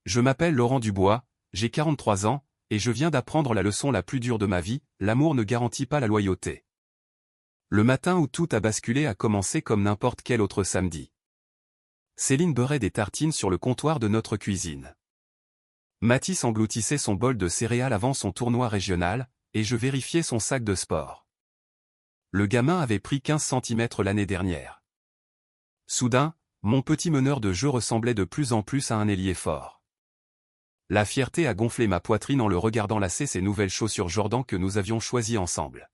Je m'appelle Laurent Dubois, j'ai 43 ans, et je viens d'apprendre la leçon la plus dure de ma vie, l'amour ne garantit pas la loyauté. Le matin où tout a basculé a commencé comme n'importe quel autre samedi. Céline beurrait des tartines sur le comptoir de notre cuisine. Mathis engloutissait son bol de céréales avant son tournoi régional, et je vérifiais son sac de sport. Le gamin avait pris 15 cm l'année dernière. Soudain, mon petit meneur de jeu ressemblait de plus en plus à un ailier fort. La fierté a gonflé ma poitrine en le regardant lasser ses nouvelles chaussures Jordan que nous avions choisies ensemble.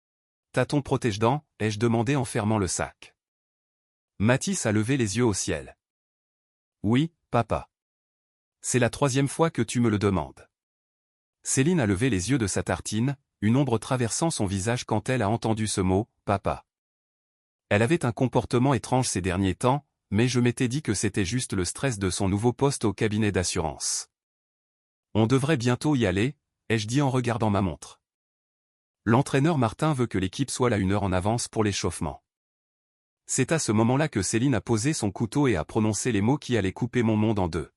« T'as ton protège-dents » ai-je demandé en fermant le sac. Mathis a levé les yeux au ciel. « Oui, papa. C'est la 3e fois que tu me le demandes. » Céline a levé les yeux de sa tartine, une ombre traversant son visage quand elle a entendu ce mot, « papa ». Elle avait un comportement étrange ces derniers temps, mais je m'étais dit que c'était juste le stress de son nouveau poste au cabinet d'assurance. On devrait bientôt y aller, ai-je dit en regardant ma montre. L'entraîneur Martin veut que l'équipe soit là 1 heure en avance pour l'échauffement. C'est à ce moment-là que Céline a posé son couteau et a prononcé les mots qui allaient couper mon monde en deux.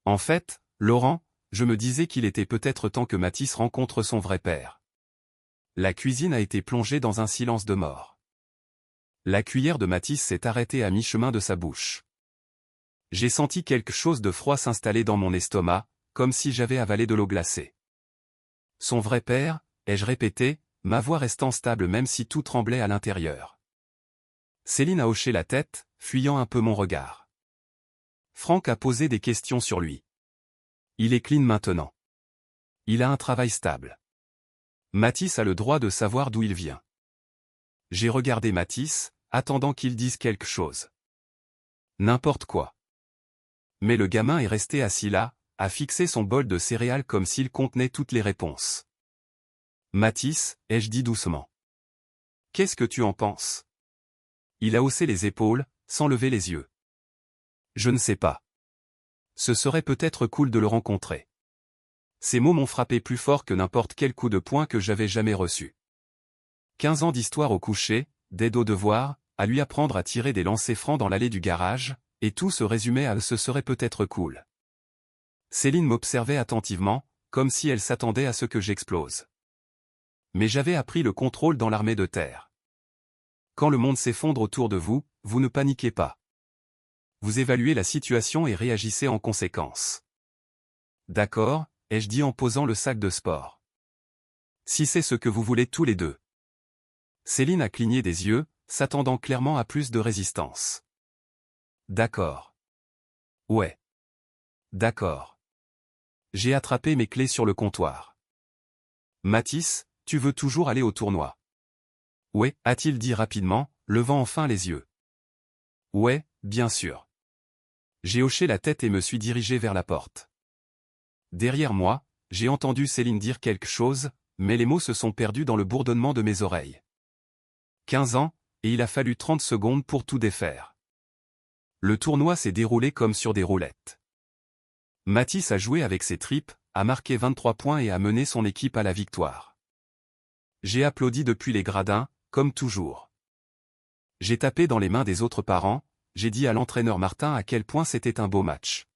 En fait, Laurent, je me disais qu'il était peut-être temps que Mathis rencontre son vrai père. La cuisine a été plongée dans un silence de mort. La cuillère de Mathis s'est arrêtée à mi-chemin de sa bouche. J'ai senti quelque chose de froid s'installer dans mon estomac, comme si j'avais avalé de l'eau glacée. Son vrai père, ai-je répété, ma voix restant stable même si tout tremblait à l'intérieur. Céline a hoché la tête, fuyant un peu mon regard. Franck a posé des questions sur lui. Il est clean maintenant. Il a un travail stable. Mathis a le droit de savoir d'où il vient. J'ai regardé Mathis, attendant qu'il dise quelque chose. N'importe quoi. Mais le gamin est resté assis là, a fixé son bol de céréales comme s'il contenait toutes les réponses. Mathis, ai-je dit doucement. Qu'est-ce que tu en penses? Il a haussé les épaules, sans lever les yeux. Je ne sais pas. Ce serait peut-être cool de le rencontrer. Ces mots m'ont frappé plus fort que n'importe quel coup de poing que j'avais jamais reçu. 15 ans d'histoire au coucher, d'aide aux devoirs, à lui apprendre à tirer des lancers francs dans l'allée du garage, et tout se résumait à « ce serait peut-être cool ». Céline m'observait attentivement, comme si elle s'attendait à ce que j'explose. Mais j'avais appris le contrôle dans l'armée de terre. Quand le monde s'effondre autour de vous, vous ne paniquez pas. Vous évaluez la situation et réagissez en conséquence. D'accord, ai-je dit en posant le sac de sport. Si c'est ce que vous voulez tous les deux. Céline a cligné des yeux, s'attendant clairement à plus de résistance. D'accord. Ouais. D'accord. J'ai attrapé mes clés sur le comptoir. Mathis, tu veux toujours aller au tournoi? Ouais, a-t-il dit rapidement, levant enfin les yeux. Ouais, bien sûr. J'ai hoché la tête et me suis dirigé vers la porte. Derrière moi, j'ai entendu Céline dire quelque chose, mais les mots se sont perdus dans le bourdonnement de mes oreilles. 15 ans, et il a fallu 30 secondes pour tout défaire. Le tournoi s'est déroulé comme sur des roulettes. Mathis a joué avec ses tripes, a marqué 23 points et a mené son équipe à la victoire. J'ai applaudi depuis les gradins, comme toujours. J'ai tapé dans les mains des autres parents, j'ai dit à l'entraîneur Martin à quel point c'était un beau match.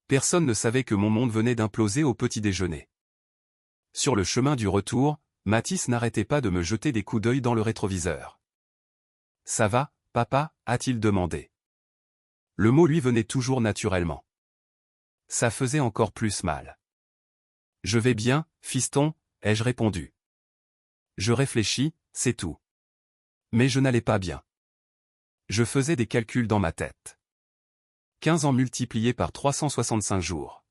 Personne ne savait que mon monde venait d'imploser au petit déjeuner. Sur le chemin du retour, Mathis n'arrêtait pas de me jeter des coups d'œil dans le rétroviseur. « Ça va, papa » a-t-il demandé. Le mot lui venait toujours naturellement. Ça faisait encore plus mal. « Je vais bien, fiston » ai-je répondu. Je réfléchis, c'est tout. Mais je n'allais pas bien. Je faisais des calculs dans ma tête. 15 ans multipliés par 365 jours.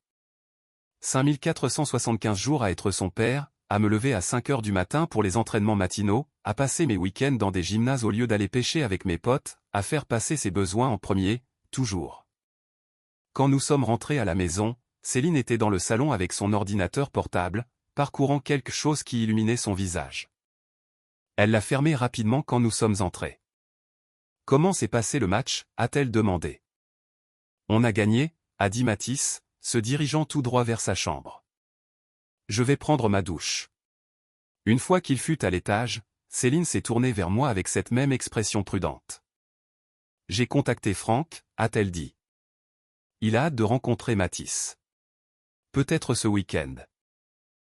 5475 jours à être son père, à me lever à 5 heures du matin pour les entraînements matinaux, à passer mes week-ends dans des gymnases au lieu d'aller pêcher avec mes potes, à faire passer ses besoins en premier, toujours. Quand nous sommes rentrés à la maison, Céline était dans le salon avec son ordinateur portable, parcourant quelque chose qui illuminait son visage. Elle l'a fermé rapidement quand nous sommes entrés. « Comment s'est passé le match » a-t-elle demandé. « On a gagné » a dit Mathis, se dirigeant tout droit vers sa chambre. « Je vais prendre ma douche. » Une fois qu'il fut à l'étage, Céline s'est tournée vers moi avec cette même expression prudente. « J'ai contacté Franck » a-t-elle dit. Il a hâte de rencontrer Mathis. Peut-être ce week-end.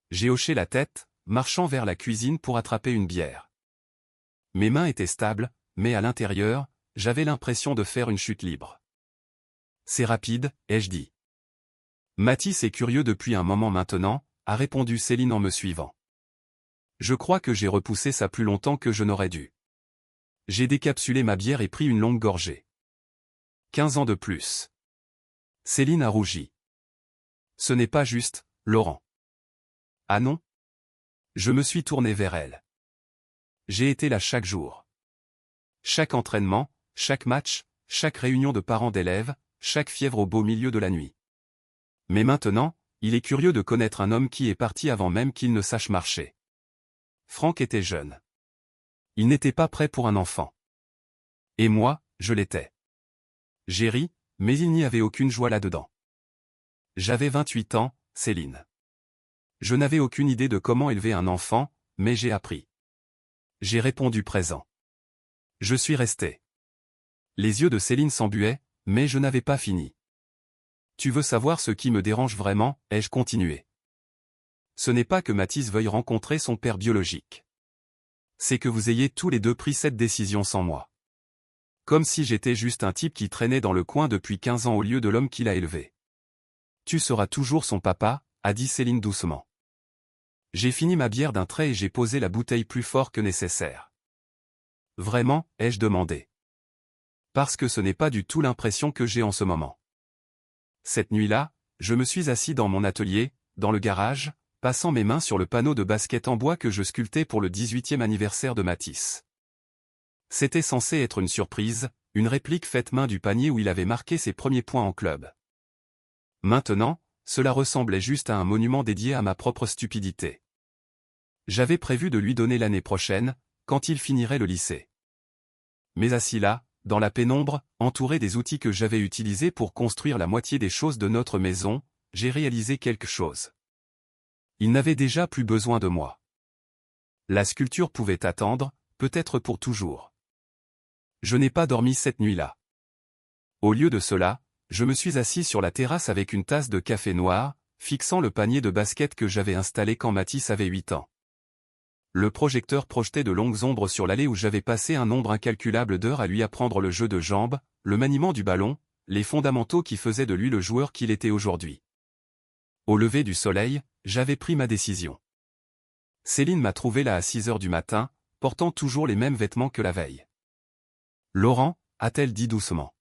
J'ai hoché la tête, marchant vers la cuisine pour attraper une bière. Mes mains étaient stables, mais à l'intérieur, j'avais l'impression de faire une chute libre. C'est rapide, ai-je dit. Mathis est curieux depuis un moment maintenant, a répondu Céline en me suivant. Je crois que j'ai repoussé ça plus longtemps que je n'aurais dû. J'ai décapsulé ma bière et pris une longue gorgée. 15 ans de plus. Céline a rougi. Ce n'est pas juste, Laurent. Ah non? Je me suis tourné vers elle. J'ai été là chaque jour. Chaque entraînement, chaque match, chaque réunion de parents d'élèves, chaque fièvre au beau milieu de la nuit. Mais maintenant, il est curieux de connaître un homme qui est parti avant même qu'il ne sache marcher. Franck était jeune. Il n'était pas prêt pour un enfant. Et moi, je l'étais. J'ai ri, mais il n'y avait aucune joie là-dedans. J'avais 28 ans, Céline. Je n'avais aucune idée de comment élever un enfant, mais j'ai appris. J'ai répondu présent. Je suis resté. Les yeux de Céline s'embuaient, mais je n'avais pas fini. Tu veux savoir ce qui me dérange vraiment, ai-je continué. Ce n'est pas que Mathis veuille rencontrer son père biologique. C'est que vous ayez tous les deux pris cette décision sans moi. Comme si j'étais juste un type qui traînait dans le coin depuis 15 ans au lieu de l'homme qui l'a élevé. Tu seras toujours son papa, a dit Céline doucement. J'ai fini ma bière d'un trait et j'ai posé la bouteille plus fort que nécessaire. Vraiment, ai-je demandé. Parce que ce n'est pas du tout l'impression que j'ai en ce moment. Cette nuit-là, je me suis assis dans mon atelier, dans le garage, passant mes mains sur le panneau de basket en bois que je sculptais pour le 18e anniversaire de Mathis. C'était censé être une surprise, une réplique faite main du panier où il avait marqué ses premiers points en club. Maintenant, cela ressemblait juste à un monument dédié à ma propre stupidité. J'avais prévu de lui donner l'année prochaine, quand il finirait le lycée. Mais assis là, dans la pénombre, entouré des outils que j'avais utilisés pour construire la moitié des choses de notre maison, j'ai réalisé quelque chose. Il n'avait déjà plus besoin de moi. La sculpture pouvait attendre, peut-être pour toujours. Je n'ai pas dormi cette nuit-là. Au lieu de cela, je me suis assis sur la terrasse avec une tasse de café noir, fixant le panier de basket que j'avais installé quand Mathis avait 8 ans. Le projecteur projetait de longues ombres sur l'allée où j'avais passé un nombre incalculable d'heures à lui apprendre le jeu de jambes, le maniement du ballon, les fondamentaux qui faisaient de lui le joueur qu'il était aujourd'hui. Au lever du soleil, j'avais pris ma décision. Céline m'a trouvé là à 6 heures du matin, portant toujours les mêmes vêtements que la veille. Laurent, a-t-elle dit doucement.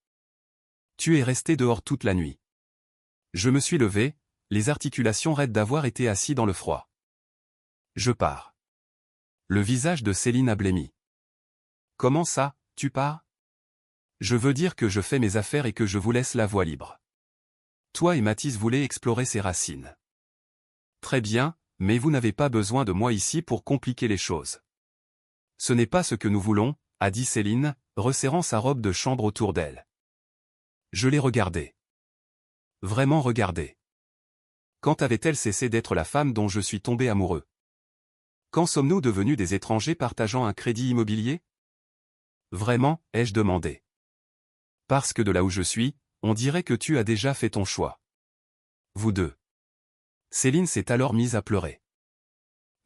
Tu es resté dehors toute la nuit. Je me suis levé, les articulations raides d'avoir été assis dans le froid. Je pars. Le visage de Céline a blêmi. Comment ça, tu pars? Je veux dire que je fais mes affaires et que je vous laisse la voie libre. Toi et Mathis voulez explorer ses racines. Très bien, mais vous n'avez pas besoin de moi ici pour compliquer les choses. Ce n'est pas ce que nous voulons, a dit Céline, resserrant sa robe de chambre autour d'elle. Je l'ai regardée. Vraiment regardée. Quand avait-elle cessé d'être la femme dont je suis tombé amoureux? Quand sommes-nous devenus des étrangers partageant un crédit immobilier? Vraiment, ai-je demandé. Parce que de là où je suis, on dirait que tu as déjà fait ton choix. Vous deux. Céline s'est alors mise à pleurer.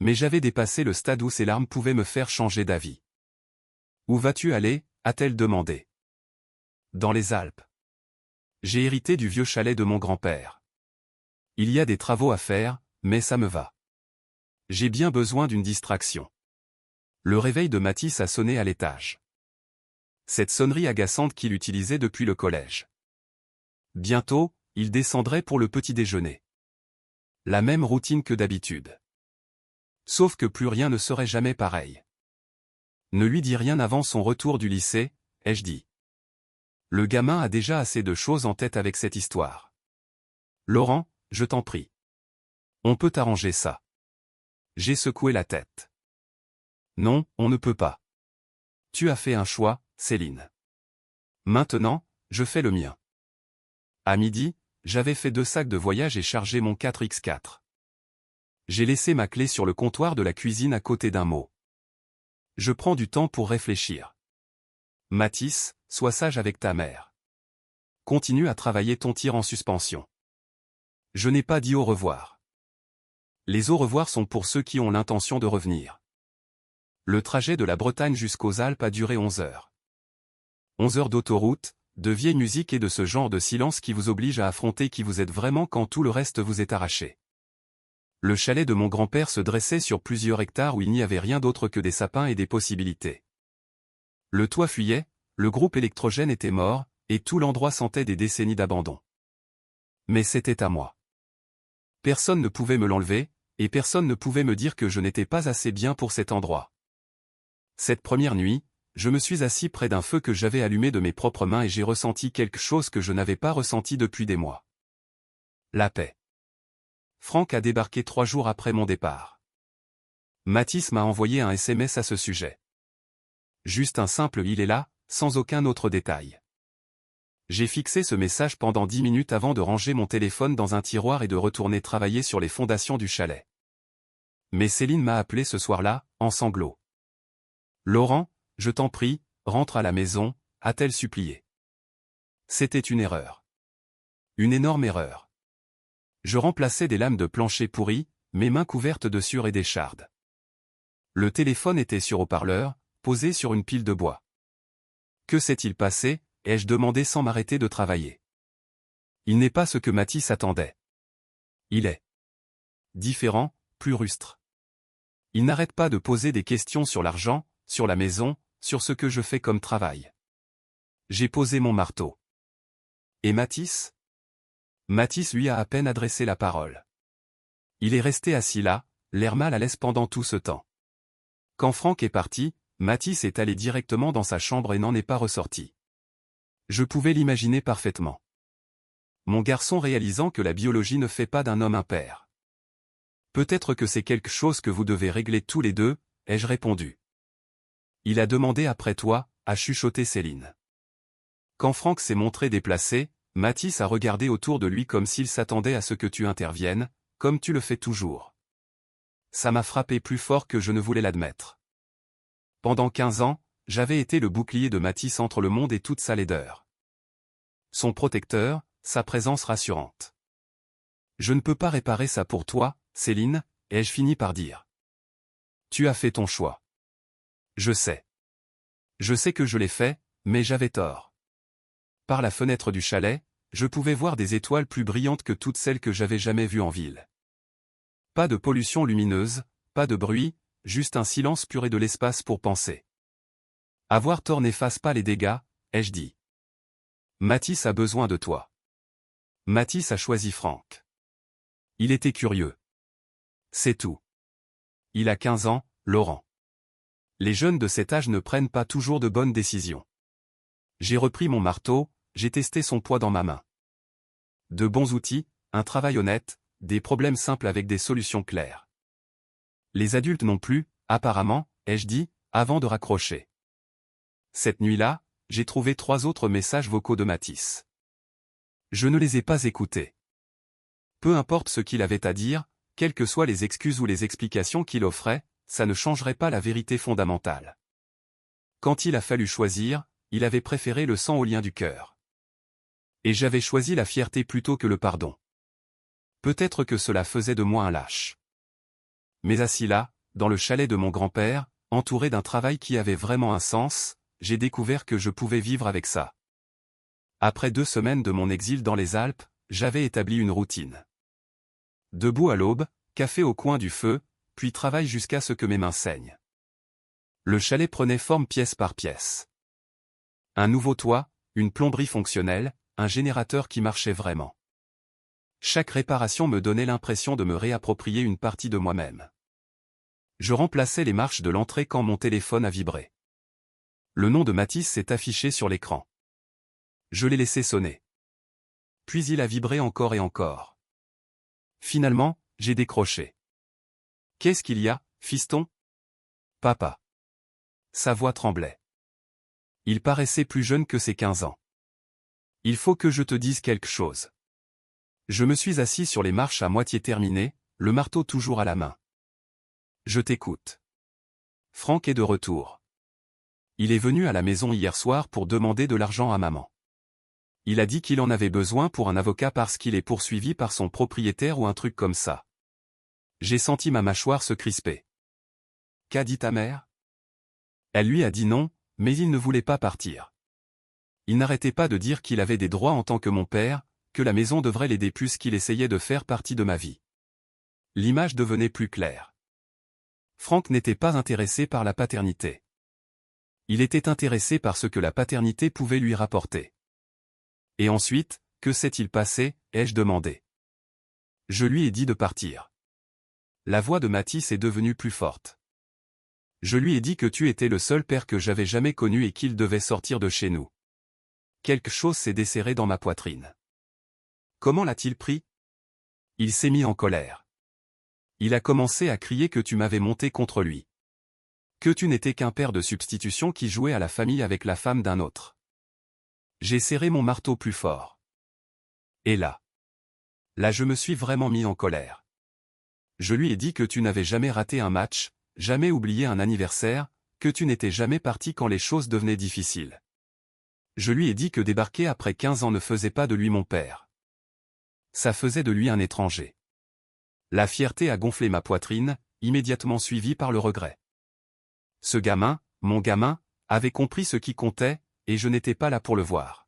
Mais j'avais dépassé le stade où ces larmes pouvaient me faire changer d'avis. Où vas-tu aller, a-t-elle demandé. Dans les Alpes. J'ai hérité du vieux chalet de mon grand-père. Il y a des travaux à faire, mais ça me va. J'ai bien besoin d'une distraction. Le réveil de Mathis a sonné à l'étage. Cette sonnerie agaçante qu'il utilisait depuis le collège. Bientôt, il descendrait pour le petit déjeuner. La même routine que d'habitude. Sauf que plus rien ne serait jamais pareil. Ne lui dis rien avant son retour du lycée, ai-je dit. Le gamin a déjà assez de choses en tête avec cette histoire. Laurent, je t'en prie. On peut arranger ça. J'ai secoué la tête. Non, on ne peut pas. Tu as fait un choix, Céline. Maintenant, je fais le mien. À midi, j'avais fait 2 sacs de voyage et chargé mon 4x4. J'ai laissé ma clé sur le comptoir de la cuisine à côté d'un mot. Je prends du temps pour réfléchir. Mathis, sois sage avec ta mère. continue à travailler ton tir en suspension. Je n'ai pas dit au revoir. Les au revoir sont pour ceux qui ont l'intention de revenir. Le trajet de la Bretagne jusqu'aux Alpes a duré 11 heures. 11 heures d'autoroute, de vieille musique et de ce genre de silence qui vous oblige à affronter qui vous êtes vraiment quand tout le reste vous est arraché. Le chalet de mon grand-père se dressait sur plusieurs hectares où il n'y avait rien d'autre que des sapins et des possibilités. Le toit fuyait, le groupe électrogène était mort, et tout l'endroit sentait des décennies d'abandon. Mais c'était à moi. Personne ne pouvait me l'enlever, et personne ne pouvait me dire que je n'étais pas assez bien pour cet endroit. Cette première nuit, je me suis assis près d'un feu que j'avais allumé de mes propres mains et j'ai ressenti quelque chose que je n'avais pas ressenti depuis des mois. La paix. Franck a débarqué 3 jours après mon départ. Mathis m'a envoyé un SMS à ce sujet. Juste un simple « il est là », sans aucun autre détail. J'ai fixé ce message pendant 10 minutes avant de ranger mon téléphone dans un tiroir et de retourner travailler sur les fondations du chalet. Mais Céline m'a appelé ce soir-là, en sanglots. « Laurent, je t'en prie, rentre à la maison », a-t-elle supplié. C'était une erreur. Une énorme erreur. Je remplaçais des lames de plancher pourries, mes mains couvertes de sueur et d'échardes. Le téléphone était sur haut-parleur, posé sur une pile de bois. Que s'est-il passé ? Ai-je demandé sans m'arrêter de travailler. Il n'est pas ce que Mathis attendait. Il est différent, plus rustre. Il n'arrête pas de poser des questions sur l'argent, sur la maison, sur ce que je fais comme travail. J'ai posé mon marteau. Et Mathis ? Mathis lui a à peine adressé la parole. Il est resté assis là, l'air mal à l'aise pendant tout ce temps. Quand Franck est parti, Mathis est allé directement dans sa chambre et n'en est pas ressorti. Je pouvais l'imaginer parfaitement. Mon garçon réalisant que la biologie ne fait pas d'un homme un père. Peut-être que c'est quelque chose que vous devez régler tous les deux, ai-je répondu. Il a demandé après toi, a chuchoté Céline. Quand Franck s'est montré déplacé, Mathis a regardé autour de lui comme s'il s'attendait à ce que tu interviennes, comme tu le fais toujours. Ça m'a frappé plus fort que je ne voulais l'admettre. Pendant 15 ans, j'avais été le bouclier de Mathis entre le monde et toute sa laideur. Son protecteur, sa présence rassurante. Je ne peux pas réparer ça pour toi, Céline, ai-je fini par dire. Tu as fait ton choix. Je sais. Je sais que je l'ai fait, mais j'avais tort. Par la fenêtre du chalet, je pouvais voir des étoiles plus brillantes que toutes celles que j'avais jamais vues en ville. Pas de pollution lumineuse, pas de bruit, juste un silence pur et de l'espace pour penser. Avoir tort n'efface pas les dégâts, ai-je dit. Mathis a besoin de toi. Mathis a choisi Franck. Il était curieux. C'est tout. Il a 15 ans, Laurent. Les jeunes de cet âge ne prennent pas toujours de bonnes décisions. J'ai repris mon marteau, j'ai testé son poids dans ma main. De bons outils, un travail honnête, des problèmes simples avec des solutions claires. Les adultes non plus, apparemment, ai-je dit, avant de raccrocher. Cette nuit-là, j'ai trouvé 3 autres messages vocaux de Mathis. Je ne les ai pas écoutés. Peu importe ce qu'il avait à dire, quelles que soient les excuses ou les explications qu'il offrait, ça ne changerait pas la vérité fondamentale. Quand il a fallu choisir, il avait préféré le sang au lien du cœur. Et j'avais choisi la fierté plutôt que le pardon. Peut-être que cela faisait de moi un lâche. Mais assis là, dans le chalet de mon grand-père, entouré d'un travail qui avait vraiment un sens, j'ai découvert que je pouvais vivre avec ça. Après 2 semaines de mon exil dans les Alpes, j'avais établi une routine. Debout à l'aube, café au coin du feu, puis travail jusqu'à ce que mes mains saignent. Le chalet prenait forme pièce par pièce. Un nouveau toit, une plomberie fonctionnelle, un générateur qui marchait vraiment. Chaque réparation me donnait l'impression de me réapproprier une partie de moi-même. Je remplaçais les marches de l'entrée quand mon téléphone a vibré. Le nom de Mathis s'est affiché sur l'écran. Je l'ai laissé sonner. Puis il a vibré encore et encore. Finalement, j'ai décroché. « Qu'est-ce qu'il y a, fiston ? » ?»« Papa. » Sa voix tremblait. Il paraissait plus jeune que ses 15 ans. « Il faut que je te dise quelque chose. » Je me suis assis sur les marches à moitié terminées, le marteau toujours à la main. « Je t'écoute. » Franck est de retour. Il est venu à la maison hier soir pour demander de l'argent à maman. Il a dit qu'il en avait besoin pour un avocat parce qu'il est poursuivi par son propriétaire ou un truc comme ça. J'ai senti ma mâchoire se crisper. Qu'a dit ta mère? Elle lui a dit non, mais il ne voulait pas partir. Il n'arrêtait pas de dire qu'il avait des droits en tant que mon père, que la maison devrait l'aider plus qu'il essayait de faire partie de ma vie. L'image devenait plus claire. Franck n'était pas intéressé par la paternité. Il était intéressé par ce que la paternité pouvait lui rapporter. Et ensuite, que s'est-il passé, ai-je demandé. Je lui ai dit de partir. La voix de Mathis est devenue plus forte. Je lui ai dit que tu étais le seul père que j'avais jamais connu et qu'il devait sortir de chez nous. Quelque chose s'est desserré dans ma poitrine. Comment l'a-t-il pris? Il s'est mis en colère. Il a commencé à crier que tu m'avais monté contre lui. Que tu n'étais qu'un père de substitution qui jouait à la famille avec la femme d'un autre. J'ai serré mon marteau plus fort. Et là, je me suis vraiment mis en colère. Je lui ai dit que tu n'avais jamais raté un match, jamais oublié un anniversaire, que tu n'étais jamais parti quand les choses devenaient difficiles. Je lui ai dit que débarquer après 15 ans ne faisait pas de lui mon père. Ça faisait de lui un étranger. La fierté a gonflé ma poitrine, immédiatement suivie par le regret. Ce gamin, mon gamin, avait compris ce qui comptait, et je n'étais pas là pour le voir.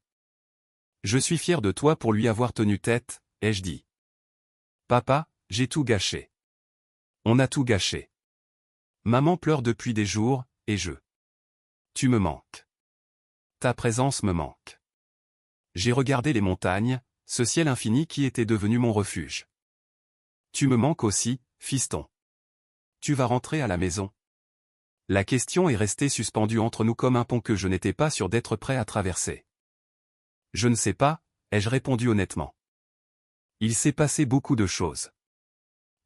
Je suis fier de toi pour lui avoir tenu tête, ai-je dit. Papa, j'ai tout gâché. On a tout gâché. Maman pleure depuis des jours, et je. Tu me manques. Ta présence me manque. J'ai regardé les montagnes, ce ciel infini qui était devenu mon refuge. Tu me manques aussi, fiston. Tu vas rentrer à la maison. La question est restée suspendue entre nous comme un pont que je n'étais pas sûr d'être prêt à traverser. Je ne sais pas, ai-je répondu honnêtement. Il s'est passé beaucoup de choses.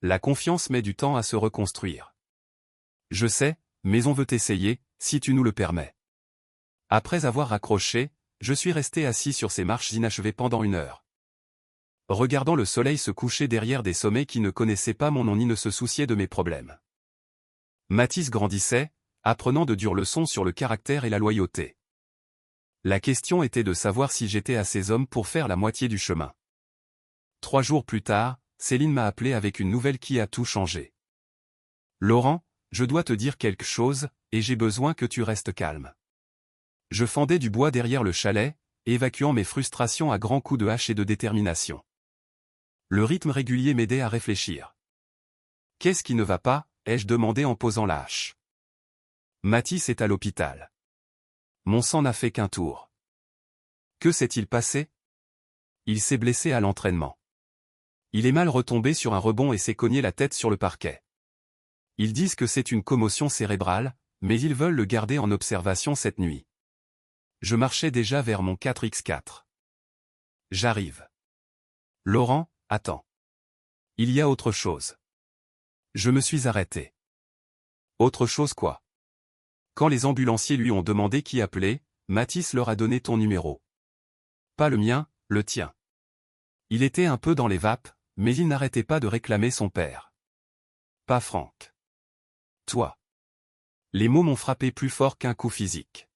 La confiance met du temps à se reconstruire. Je sais, mais on veut essayer, si tu nous le permets. Après avoir raccroché, je suis resté assis sur ces marches inachevées pendant 1 heure. Regardant le soleil se coucher derrière des sommets qui ne connaissaient pas mon nom ni ne se souciaient de mes problèmes. Mathis grandissait, apprenant de dures leçons sur le caractère et la loyauté. La question était de savoir si j'étais assez homme pour faire la moitié du chemin. 3 jours plus tard, Céline m'a appelé avec une nouvelle qui a tout changé. Laurent, je dois te dire quelque chose, et j'ai besoin que tu restes calme. Je fendais du bois derrière le chalet, évacuant mes frustrations à grands coups de hache et de détermination. Le rythme régulier m'aidait à réfléchir. Qu'est-ce qui ne va pas, ai-je demandé en posant la hache. Mathis est à l'hôpital. Mon sang n'a fait qu'un tour. Que s'est-il passé? Il s'est blessé à l'entraînement. Il est mal retombé sur un rebond et s'est cogné la tête sur le parquet. Ils disent que c'est une commotion cérébrale, mais ils veulent le garder en observation cette nuit. Je marchais déjà vers mon 4x4. J'arrive. Laurent, attends. Il y a autre chose. Je me suis arrêté. Autre chose quoi? Quand les ambulanciers lui ont demandé qui appeler, Mathis leur a donné ton numéro. Pas le mien, le tien. Il était un peu dans les vapes, mais il n'arrêtait pas de réclamer son père. Pas Franck. Toi. Les mots m'ont frappé plus fort qu'un coup physique.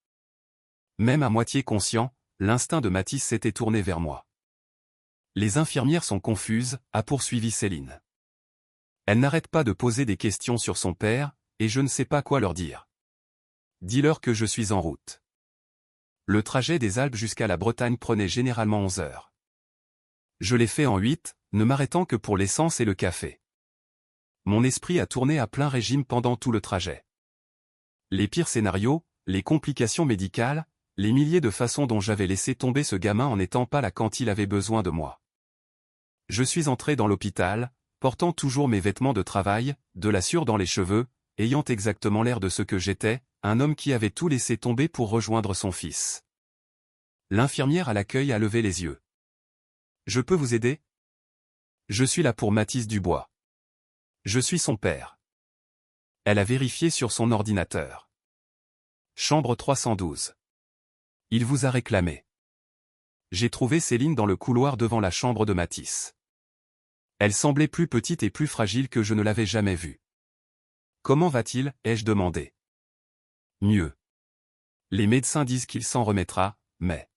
Même à moitié conscient, l'instinct de Mathis s'était tourné vers moi. Les infirmières sont confuses, a poursuivi Céline. Elles n'arrêtent pas de poser des questions sur son père, et je ne sais pas quoi leur dire. Dis-leur que je suis en route. Le trajet des Alpes jusqu'à la Bretagne prenait généralement 11 heures. Je l'ai fait en 8, ne m'arrêtant que pour l'essence et le café. Mon esprit a tourné à plein régime pendant tout le trajet. Les pires scénarios, les complications médicales, les milliers de façons dont j'avais laissé tomber ce gamin en n'étant pas là quand il avait besoin de moi. Je suis entré dans l'hôpital, portant toujours mes vêtements de travail, de la sueur dans les cheveux, ayant exactement l'air de ce que j'étais, un homme qui avait tout laissé tomber pour rejoindre son fils. L'infirmière à l'accueil a levé les yeux. Je peux vous aider? Je suis là pour Mathis Dubois. Je suis son père. Elle a vérifié sur son ordinateur. Chambre 312. Il vous a réclamé. J'ai trouvé Céline dans le couloir devant la chambre de Mathis. Elle semblait plus petite et plus fragile que je ne l'avais jamais vue. Comment va-t-il, ai-je demandé. Mieux. Les médecins disent qu'il s'en remettra, mais...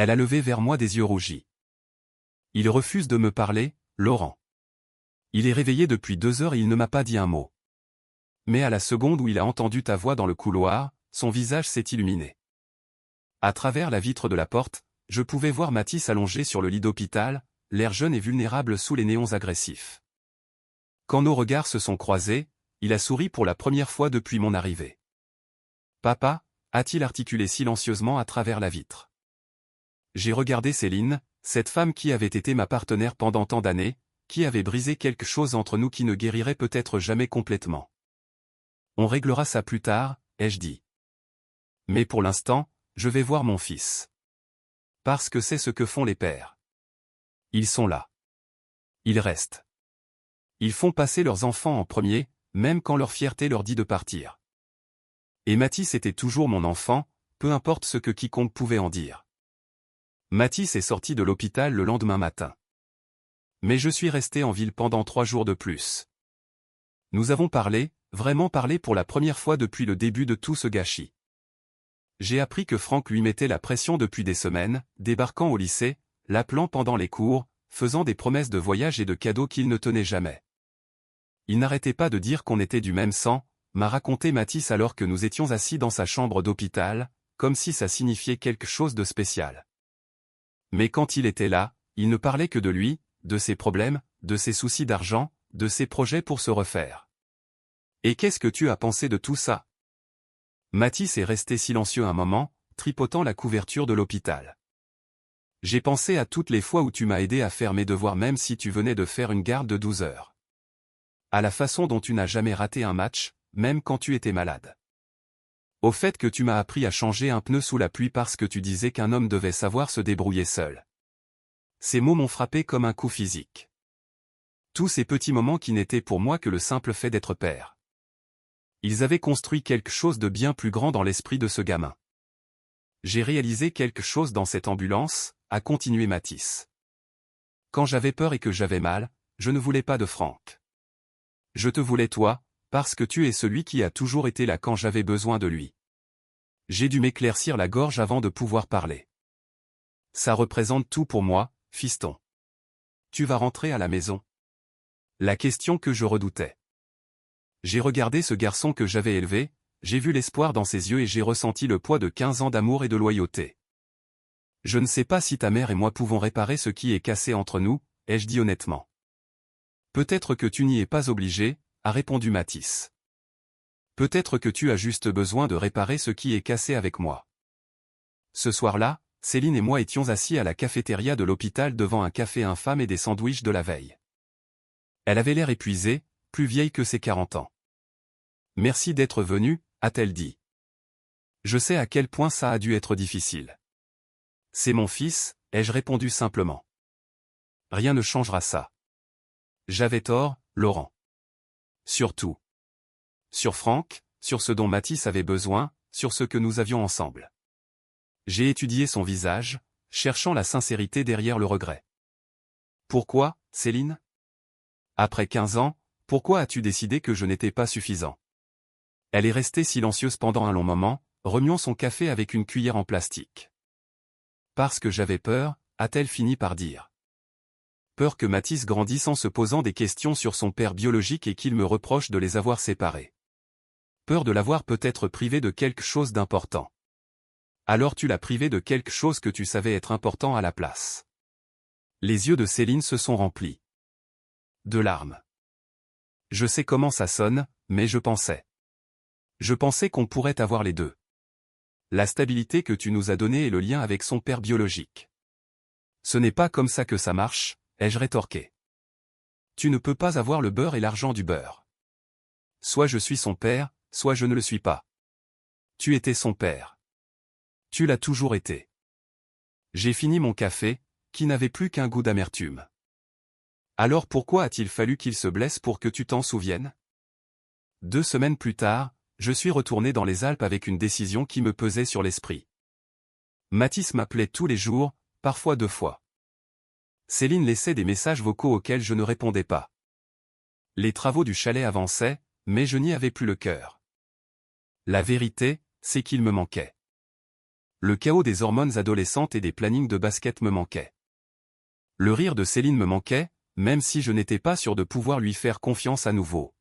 Elle a levé vers moi des yeux rougis. Il refuse de me parler, Laurent. Il est réveillé depuis 2 heures et il ne m'a pas dit un mot. Mais à la seconde où il a entendu ta voix dans le couloir, son visage s'est illuminé. À travers la vitre de la porte, je pouvais voir Mathis allongé sur le lit d'hôpital, l'air jeune et vulnérable sous les néons agressifs. Quand nos regards se sont croisés, il a souri pour la première fois depuis mon arrivée. « Papa » a-t-il articulé silencieusement à travers la vitre. J'ai regardé Céline, cette femme qui avait été ma partenaire pendant tant d'années, qui avait brisé quelque chose entre nous qui ne guérirait peut-être jamais complètement. On réglera ça plus tard, ai-je dit. Mais pour l'instant, je vais voir mon fils. Parce que c'est ce que font les pères. Ils sont là. Ils restent. Ils font passer leurs enfants en premier, même quand leur fierté leur dit de partir. Et Mathis était toujours mon enfant, peu importe ce que quiconque pouvait en dire. Mathis est sorti de l'hôpital le lendemain matin. Mais je suis resté en ville pendant 3 jours de plus. Nous avons parlé, vraiment parlé pour la première fois depuis le début de tout ce gâchis. J'ai appris que Franck lui mettait la pression depuis des semaines, débarquant au lycée, l'appelant pendant les cours, faisant des promesses de voyage et de cadeaux qu'il ne tenait jamais. Il n'arrêtait pas de dire qu'on était du même sang, m'a raconté Mathis alors que nous étions assis dans sa chambre d'hôpital, comme si ça signifiait quelque chose de spécial. Mais quand il était là, il ne parlait que de lui, de ses problèmes, de ses soucis d'argent, de ses projets pour se refaire. Et qu'est-ce que tu as pensé de tout ça? Mathis est resté silencieux un moment, tripotant la couverture de l'hôpital. J'ai pensé à toutes les fois où tu m'as aidé à faire mes devoirs même si tu venais de faire une garde de 12 heures. À la façon dont tu n'as jamais raté un match, même quand tu étais malade. Au fait que tu m'as appris à changer un pneu sous la pluie parce que tu disais qu'un homme devait savoir se débrouiller seul. Ces mots m'ont frappé comme un coup physique. Tous ces petits moments qui n'étaient pour moi que le simple fait d'être père. Ils avaient construit quelque chose de bien plus grand dans l'esprit de ce gamin. J'ai réalisé quelque chose dans cette ambulance, a continué Mathis. Quand j'avais peur et que j'avais mal, je ne voulais pas de Franck. Je te voulais toi, parce que tu es celui qui a toujours été là quand j'avais besoin de lui. J'ai dû m'éclaircir la gorge avant de pouvoir parler. Ça représente tout pour moi, fiston. Tu vas rentrer à la maison? La question que je redoutais. J'ai regardé ce garçon que j'avais élevé, j'ai vu l'espoir dans ses yeux et j'ai ressenti le poids de 15 ans d'amour et de loyauté. Je ne sais pas si ta mère et moi pouvons réparer ce qui est cassé entre nous, ai-je dit honnêtement. Peut-être que tu n'y es pas obligé, a répondu Mathis. Peut-être que tu as juste besoin de réparer ce qui est cassé avec moi. Ce soir-là, Céline et moi étions assis à la cafétéria de l'hôpital devant un café infâme et des sandwichs de la veille. Elle avait l'air épuisée, plus vieille que ses 40 ans. Merci d'être venue, a-t-elle dit. Je sais à quel point ça a dû être difficile. C'est mon fils, ai-je répondu simplement. Rien ne changera ça. J'avais tort, Laurent. Surtout. Sur Franck, sur ce dont Mathis avait besoin, sur ce que nous avions ensemble. J'ai étudié son visage, cherchant la sincérité derrière le regret. Pourquoi, Céline? Après 15 ans, pourquoi as-tu décidé que je n'étais pas suffisant? Elle est restée silencieuse pendant un long moment, remuant son café avec une cuillère en plastique. Parce que j'avais peur, a-t-elle fini par dire. Peur que Mathis grandisse en se posant des questions sur son père biologique et qu'il me reproche de les avoir séparés. Peur de l'avoir peut-être privé de quelque chose d'important. Alors tu l'as privé de quelque chose que tu savais être important à la place. Les yeux de Céline se sont remplis de larmes. Je sais comment ça sonne, mais je pensais. Je pensais qu'on pourrait avoir les deux. La stabilité que tu nous as donnée et le lien avec son père biologique. Ce n'est pas comme ça que ça marche, ai-je rétorqué. Tu ne peux pas avoir le beurre et l'argent du beurre. Soit je suis son père, soit je ne le suis pas. Tu étais son père. Tu l'as toujours été. J'ai fini mon café, qui n'avait plus qu'un goût d'amertume. Alors pourquoi a-t-il fallu qu'il se blesse pour que tu t'en souviennes? 2 semaines plus tard, je suis retourné dans les Alpes avec une décision qui me pesait sur l'esprit. Mathis m'appelait tous les jours, parfois 2 fois. Céline laissait des messages vocaux auxquels je ne répondais pas. Les travaux du chalet avançaient, mais je n'y avais plus le cœur. La vérité, c'est qu'il me manquait. Le chaos des hormones adolescentes et des plannings de basket me manquait. Le rire de Céline me manquait, même si je n'étais pas sûr de pouvoir lui faire confiance à nouveau.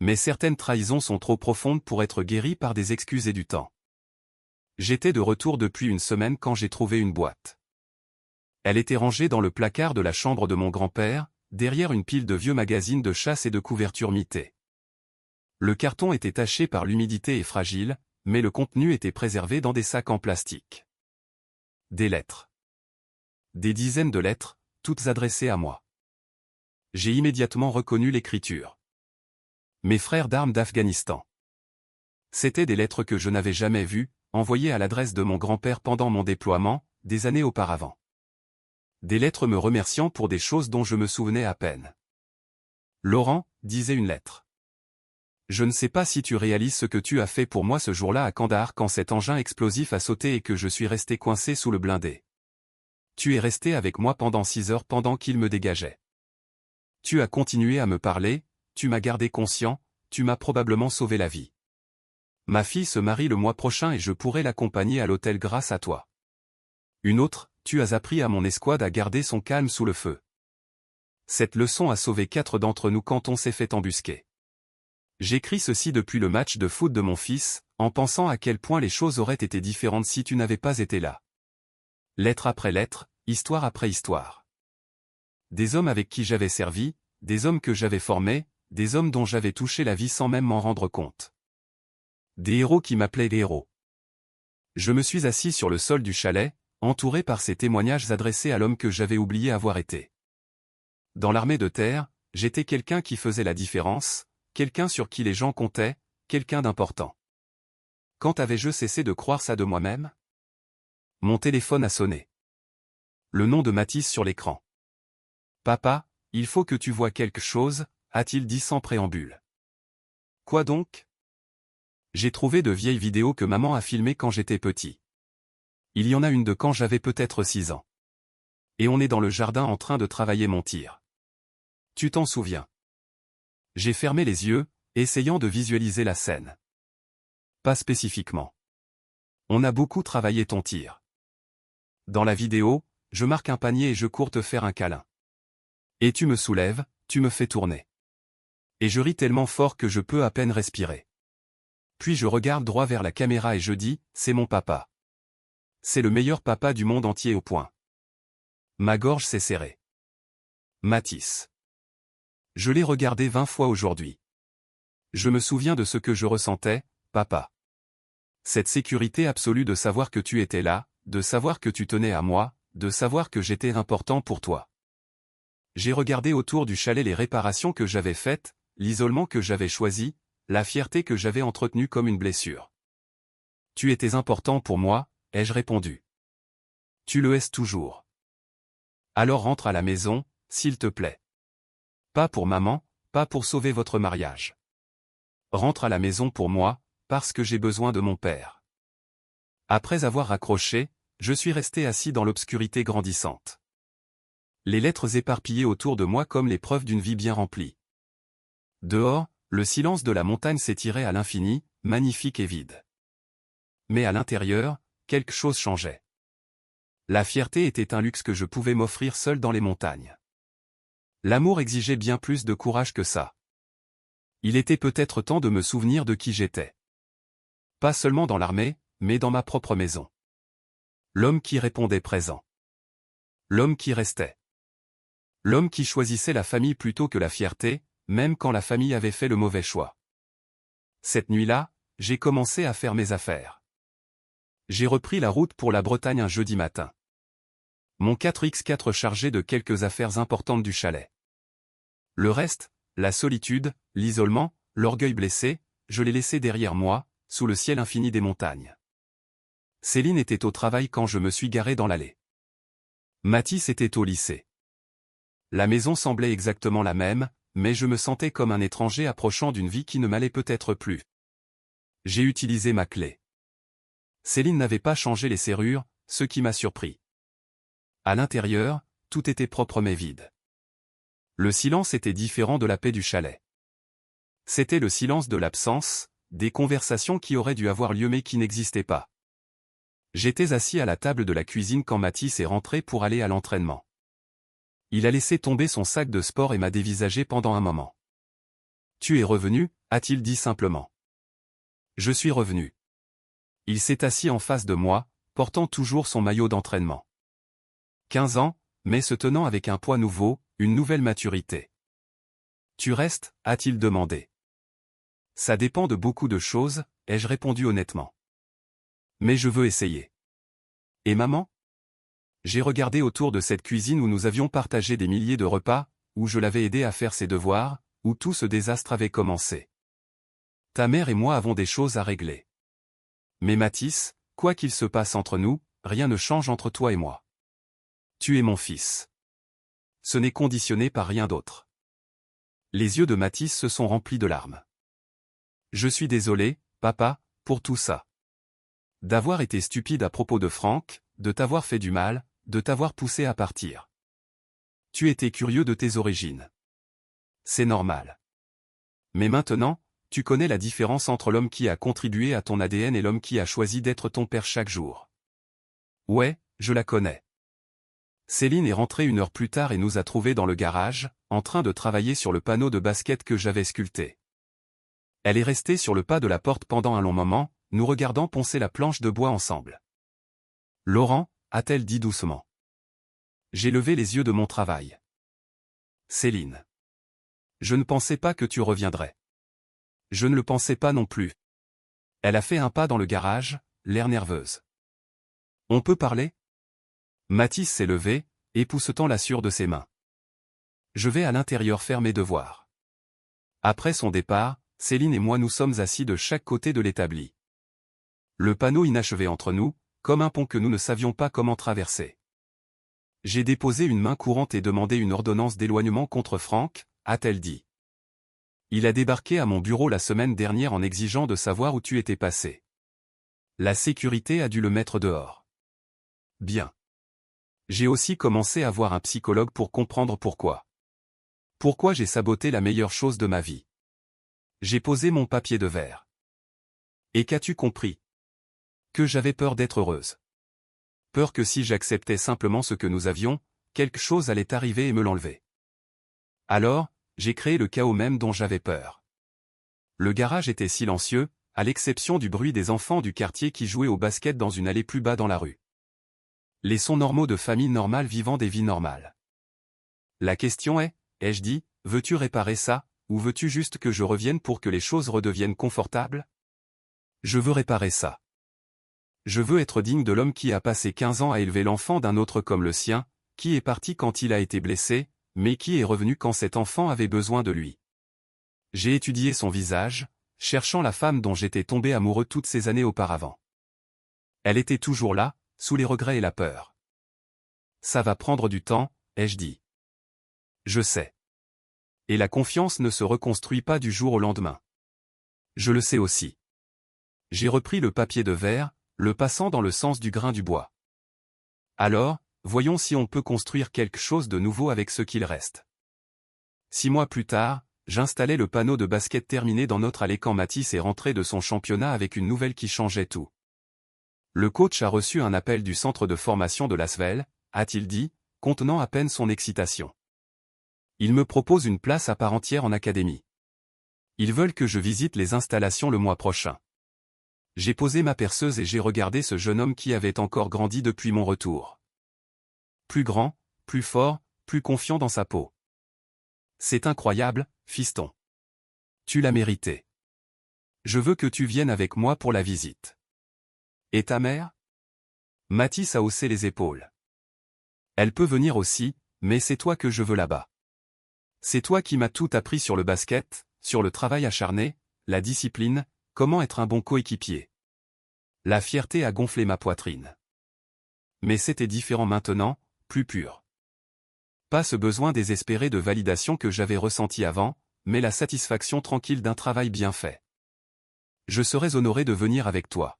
Mais certaines trahisons sont trop profondes pour être guéries par des excuses et du temps. J'étais de retour depuis une semaine quand j'ai trouvé une boîte. Elle était rangée dans le placard de la chambre de mon grand-père, derrière une pile de vieux magazines de chasse et de couvertures mitées. Le carton était taché par l'humidité et fragile, mais le contenu était préservé dans des sacs en plastique. Des lettres. Des dizaines de lettres, toutes adressées à moi. J'ai immédiatement reconnu l'écriture. Mes frères d'armes d'Afghanistan. C'étaient des lettres que je n'avais jamais vues, envoyées à l'adresse de mon grand-père pendant mon déploiement, des années auparavant. Des lettres me remerciant pour des choses dont je me souvenais à peine. Laurent, disait une lettre. Je ne sais pas si tu réalises ce que tu as fait pour moi ce jour-là à Kandahar quand cet engin explosif a sauté et que je suis resté coincé sous le blindé. Tu es resté avec moi pendant 6 heures pendant qu'il me dégageait. Tu as continué à me parler, tu m'as gardé conscient, tu m'as probablement sauvé la vie. Ma fille se marie le mois prochain et je pourrai l'accompagner à l'hôtel grâce à toi. Une autre, tu as appris à mon escouade à garder son calme sous le feu. Cette leçon a sauvé 4 d'entre nous quand on s'est fait embusquer. J'écris ceci depuis le match de foot de mon fils, en pensant à quel point les choses auraient été différentes si tu n'avais pas été là. Lettre après lettre, histoire après histoire. Des hommes avec qui j'avais servi, des hommes que j'avais formés, des hommes dont j'avais touché la vie sans même m'en rendre compte. Des héros qui m'appelaient les héros. Je me suis assis sur le sol du chalet, entouré par ces témoignages adressés à l'homme que j'avais oublié avoir été. Dans l'armée de terre, j'étais quelqu'un qui faisait la différence, quelqu'un sur qui les gens comptaient, quelqu'un d'important. Quand avais-je cessé de croire ça de moi-même? Mon téléphone a sonné. Le nom de Mathis sur l'écran. Papa, il faut que tu vois quelque chose, a-t-il dit sans préambule. Quoi donc? J'ai trouvé de vieilles vidéos que maman a filmées quand j'étais petit. Il y en a une de quand j'avais peut-être 6 ans. Et on est dans le jardin en train de travailler mon tir. Tu t'en souviens? J'ai fermé les yeux, essayant de visualiser la scène. Pas spécifiquement. On a beaucoup travaillé ton tir. Dans la vidéo, je marque un panier et je cours te faire un câlin. Et tu me soulèves, tu me fais tourner. Et je ris tellement fort que je peux à peine respirer. Puis je regarde droit vers la caméra et je dis, c'est mon papa. C'est le meilleur papa du monde entier au point. Ma gorge s'est serrée. Mathis. Je l'ai regardé 20 fois aujourd'hui. Je me souviens de ce que je ressentais, papa. Cette sécurité absolue de savoir que tu étais là, de savoir que tu tenais à moi, de savoir que j'étais important pour toi. J'ai regardé autour du chalet les réparations que j'avais faites, l'isolement que j'avais choisi, la fierté que j'avais entretenue comme une blessure. Tu étais important pour moi, ai-je répondu. Tu le es toujours. Alors rentre à la maison, s'il te plaît. Pas pour maman, pas pour sauver votre mariage. Rentre à la maison pour moi, parce que j'ai besoin de mon père. Après avoir raccroché, je suis resté assis dans l'obscurité grandissante. Les lettres éparpillées autour de moi comme les preuves d'une vie bien remplie. Dehors, le silence de la montagne s'étirait à l'infini, magnifique et vide. Mais à l'intérieur, quelque chose changeait. La fierté était un luxe que je pouvais m'offrir seul dans les montagnes. L'amour exigeait bien plus de courage que ça. Il était peut-être temps de me souvenir de qui j'étais. Pas seulement dans l'armée, mais dans ma propre maison. L'homme qui répondait présent. L'homme qui restait. L'homme qui choisissait la famille plutôt que la fierté, même quand la famille avait fait le mauvais choix. Cette nuit-là, j'ai commencé à faire mes affaires. J'ai repris la route pour la Bretagne un jeudi matin. Mon 4x4 chargé de quelques affaires importantes du chalet. Le reste, la solitude, l'isolement, l'orgueil blessé, je l'ai laissé derrière moi, sous le ciel infini des montagnes. Céline était au travail quand je me suis garé dans l'allée. Mathis était au lycée. La maison semblait exactement la même, mais je me sentais comme un étranger approchant d'une vie qui ne m'allait peut-être plus. J'ai utilisé ma clé. Céline n'avait pas changé les serrures, ce qui m'a surpris. À l'intérieur, tout était propre mais vide. Le silence était différent de la paix du chalet. C'était le silence de l'absence, des conversations qui auraient dû avoir lieu mais qui n'existaient pas. J'étais assis à la table de la cuisine quand Mathis est rentré pour aller à l'entraînement. Il a laissé tomber son sac de sport et m'a dévisagé pendant un moment. « Tu es revenu ?» a-t-il dit simplement. Je suis revenu. Il s'est assis en face de moi, portant toujours son maillot d'entraînement. 15 ans, mais se tenant avec un poids nouveau, une nouvelle maturité. Tu restes, a-t-il demandé. Ça dépend de beaucoup de choses, ai-je répondu honnêtement. Mais je veux essayer. Et maman? J'ai regardé autour de cette cuisine où nous avions partagé des milliers de repas, où je l'avais aidé à faire ses devoirs, où tout ce désastre avait commencé. Ta mère et moi avons des choses à régler. Mais Mathis, quoi qu'il se passe entre nous, rien ne change entre toi et moi. Tu es mon fils. Ce n'est conditionné par rien d'autre. Les yeux de Mathis se sont remplis de larmes. Je suis désolé, papa, pour tout ça. D'avoir été stupide à propos de Franck, de t'avoir fait du mal, de t'avoir poussé à partir. Tu étais curieux de tes origines. C'est normal. Mais maintenant, tu connais la différence entre l'homme qui a contribué à ton ADN et l'homme qui a choisi d'être ton père chaque jour. Ouais, je la connais. Céline est rentrée 1 heure plus tard et nous a trouvés dans le garage, en train de travailler sur le panneau de basket que j'avais sculpté. Elle est restée sur le pas de la porte pendant un long moment, nous regardant poncer la planche de bois ensemble. Laurent, a-t-elle dit doucement. J'ai levé les yeux de mon travail. Céline. Je ne pensais pas que tu reviendrais. Je ne le pensais pas non plus. Elle a fait un pas dans le garage, l'air nerveuse. On peut parler? Mathis s'est levé, époussetant la sueur de ses mains. Je vais à l'intérieur faire mes devoirs. Après son départ, Céline et moi nous sommes assis de chaque côté de l'établi. Le panneau inachevé entre nous, comme un pont que nous ne savions pas comment traverser. J'ai déposé une main courante et demandé une ordonnance d'éloignement contre Franck, a-t-elle dit. Il a débarqué à mon bureau la semaine dernière en exigeant de savoir où tu étais passé. La sécurité a dû le mettre dehors. Bien. J'ai aussi commencé à voir un psychologue pour comprendre pourquoi. Pourquoi j'ai saboté la meilleure chose de ma vie. J'ai posé mon papier de verre. Et qu'as-tu compris? Que j'avais peur d'être heureuse. Peur que si j'acceptais simplement ce que nous avions, quelque chose allait arriver et me l'enlever. Alors, j'ai créé le chaos même dont j'avais peur. Le garage était silencieux, à l'exception du bruit des enfants du quartier qui jouaient au basket dans une allée plus bas dans la rue. Les sons normaux de familles normales vivant des vies normales. La question est, ai-je dit, veux-tu réparer ça, ou veux-tu juste que je revienne pour que les choses redeviennent confortables? Je veux réparer ça. Je veux être digne de l'homme qui a passé 15 ans à élever l'enfant d'un autre comme le sien, qui est parti quand il a été blessé, mais qui est revenu quand cet enfant avait besoin de lui. J'ai étudié son visage, cherchant la femme dont j'étais tombé amoureux toutes ces années auparavant. Elle était toujours là, sous les regrets et la peur. Ça va prendre du temps, ai-je dit. Je sais. Et la confiance ne se reconstruit pas du jour au lendemain. Je le sais aussi. J'ai repris le papier de verre, le passant dans le sens du grain du bois. Alors, voyons si on peut construire quelque chose de nouveau avec ce qu'il reste. 6 mois plus tard, j'installais le panneau de basket terminé dans notre allée quand Mathis est rentré de son championnat avec une nouvelle qui changeait tout. Le coach a reçu un appel du centre de formation de l'Asvel, a-t-il dit, contenant à peine son excitation. Il me propose une place à part entière en académie. Ils veulent que je visite les installations le mois prochain. J'ai posé ma perceuse et j'ai regardé ce jeune homme qui avait encore grandi depuis mon retour. Plus grand, plus fort, plus confiant dans sa peau. C'est incroyable, fiston. Tu l'as mérité. Je veux que tu viennes avec moi pour la visite. Et ta mère? Mathis a haussé les épaules. Elle peut venir aussi, mais c'est toi que je veux là-bas. C'est toi qui m'as tout appris sur le basket, sur le travail acharné, la discipline, comment être un bon coéquipier. La fierté a gonflé ma poitrine. Mais c'était différent maintenant, plus pur. Pas ce besoin désespéré de validation que j'avais ressenti avant, mais la satisfaction tranquille d'un travail bien fait. Je serais honoré de venir avec toi.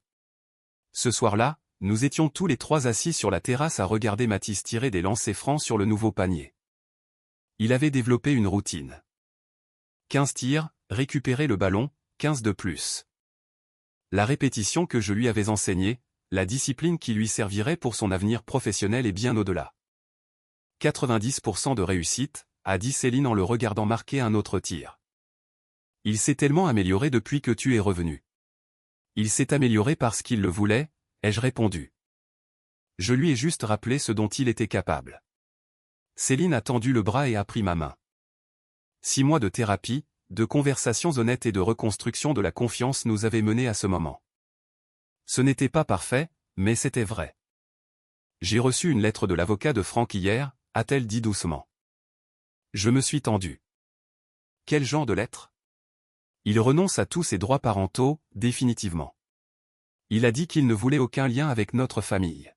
Ce soir-là, nous étions tous les 3 assis sur la terrasse à regarder Mathis tirer des lancers francs sur le nouveau panier. Il avait développé une routine. 15 tirs, récupérer le ballon, 15 de plus. La répétition que je lui avais enseignée, la discipline qui lui servirait pour son avenir professionnel et bien au-delà. 90% de réussite, a dit Céline en le regardant marquer un autre tir. Il s'est tellement amélioré depuis que tu es revenu. Il s'est amélioré parce qu'il le voulait, ai-je répondu. Je lui ai juste rappelé ce dont il était capable. Céline a tendu le bras et a pris ma main. 6 mois de thérapie, de conversations honnêtes et de reconstruction de la confiance nous avaient menés à ce moment. Ce n'était pas parfait, mais c'était vrai. J'ai reçu une lettre de l'avocat de Franck hier, a-t-elle dit doucement. Je me suis tendu. Quel genre de lettre? Il renonce à tous ses droits parentaux, définitivement. Il a dit qu'il ne voulait aucun lien avec notre famille.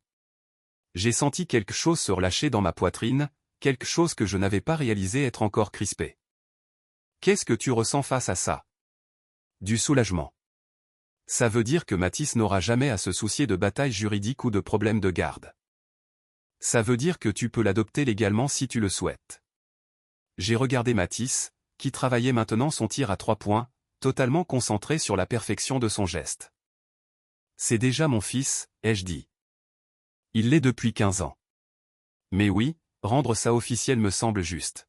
J'ai senti quelque chose se relâcher dans ma poitrine, quelque chose que je n'avais pas réalisé être encore crispé. Qu'est-ce que tu ressens face à ça? Du soulagement. Ça veut dire que Mathis n'aura jamais à se soucier de batailles juridiques ou de problèmes de garde. Ça veut dire que tu peux l'adopter légalement si tu le souhaites. J'ai regardé Mathis, qui travaillait maintenant son tir à 3 points, totalement concentré sur la perfection de son geste. C'est déjà mon fils, ai-je dit. Il l'est depuis 15 ans. Mais oui, rendre ça officiel me semble juste.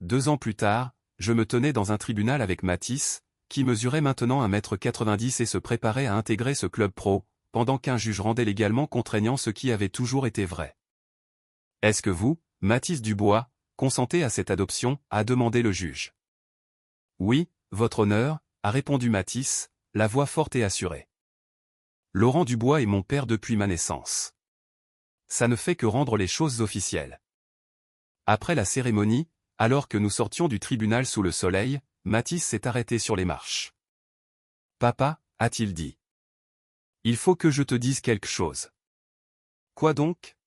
2 ans plus tard, je me tenais dans un tribunal avec Mathis, qui mesurait maintenant 1,90 m et se préparait à intégrer ce club pro, pendant qu'un juge rendait légalement contraignant ce qui avait toujours été vrai. Est-ce que vous, Mathis Dubois, consentez à cette adoption, a demandé le juge. Oui, votre honneur, a répondu Mathis, la voix forte et assurée. Laurent Dubois est mon père depuis ma naissance. Ça ne fait que rendre les choses officielles. Après la cérémonie, alors que nous sortions du tribunal sous le soleil, Mathis s'est arrêté sur les marches. Papa, a-t-il dit. Il faut que je te dise quelque chose. Quoi donc?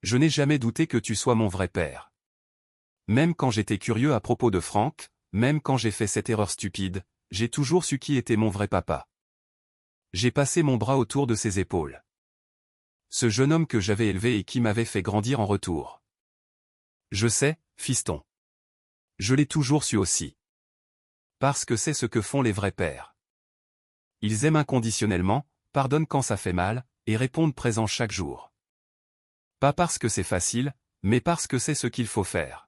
Je n'ai jamais douté que tu sois mon vrai père. Même quand j'étais curieux à propos de Franck, même quand j'ai fait cette erreur stupide, j'ai toujours su qui était mon vrai papa. J'ai passé mon bras autour de ses épaules. Ce jeune homme que j'avais élevé et qui m'avait fait grandir en retour. Je sais, fiston. Je l'ai toujours su aussi. Parce que c'est ce que font les vrais pères. Ils aiment inconditionnellement, pardonnent quand ça fait mal, et répondent présent chaque jour. Pas parce que c'est facile, mais parce que c'est ce qu'il faut faire.